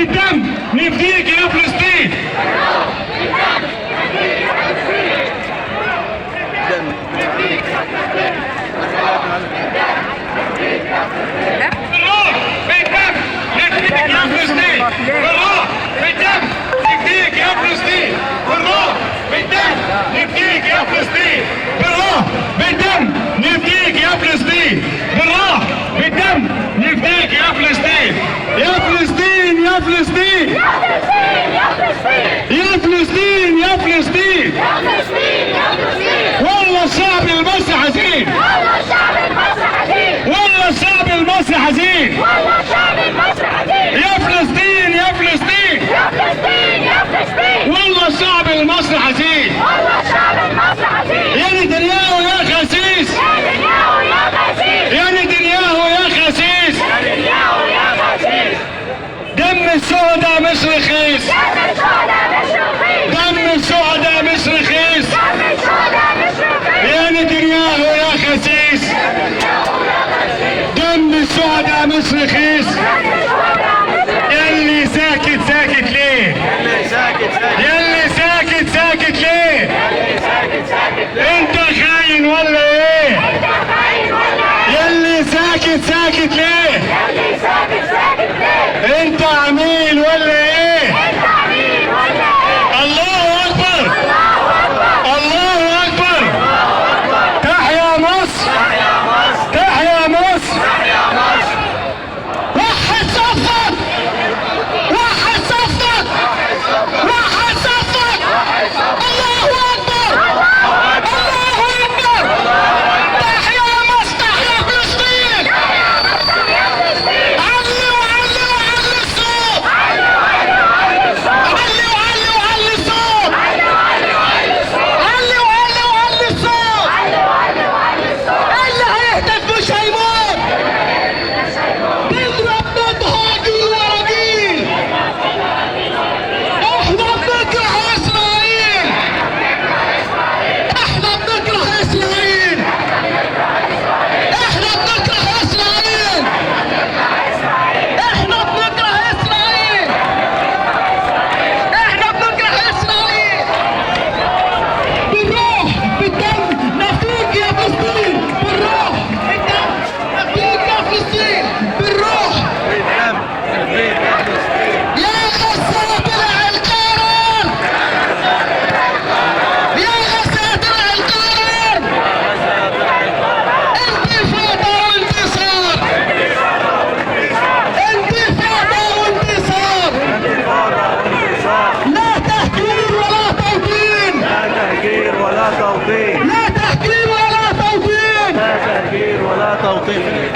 بالدم نفديك يا فلسطين. بالروح بالدم نفديك يا فلسطين. بالروح بالدم نفديك يا فلسطين. بالروح بالدم نفديك يا فلسطين. بالروح بالدم نفديك يا فلسطين. بالروح بالدم نفديك يا فلسطين. يا فلسطين يا فلسطين يا فلسطين يا فلسطين. والله الشعب المصري حزين. والله الشعب المصري حزين. يا فلسطين يا فلسطين. والله الشعب المصري حزين. يا نتنياهو يا خسيس. يا نتنياهو يا خسيس. دم الشهداء مش رخيص. دم الشهداء مش رخيص. يا نتنياهو يا خسيس. دم الشهداء مش رخيص. يلي ساكت ساكت ليه؟ يلي ساكت ساكت ليه؟ انت خاين ولا ايه؟ يلي ساكت ساكت ليه؟ انت عميل ولا ايه؟ الله اكبر. الله اكبر. تحيا مصر. تحيا مصر. وحد صفك. وحد صفك. وحد صفك. الله اكبر. الله اكبر. تحيا مصر. تحيا فلسطين. علي وعلي وعلي الصوت. علي وعلي وعلي الصوت. علي وعلي وعلي الصوت. اللي هيهتف مش هيموت. نضرب نضها جيل ورا جيل. احنا بنكره اسرائيل. احنا بنكره اسرائيل. احنا بنكره اسرائيل. احنا بنكره اسرائيل. احنا بنكره اسرائيل. بالروح بالدم نفديك يا فلسطين. بالروح بالدم نفديك يا فلسطين. بالروح. يا غساتر القرار. يا غساتر القرار. انتفاضة وانتصار. انتفاضة وانتصار. لا تهجير ولا توطين. لا تهجير ولا توطين. لا تهجير ولا توطين. لا تهجير ولا توطين.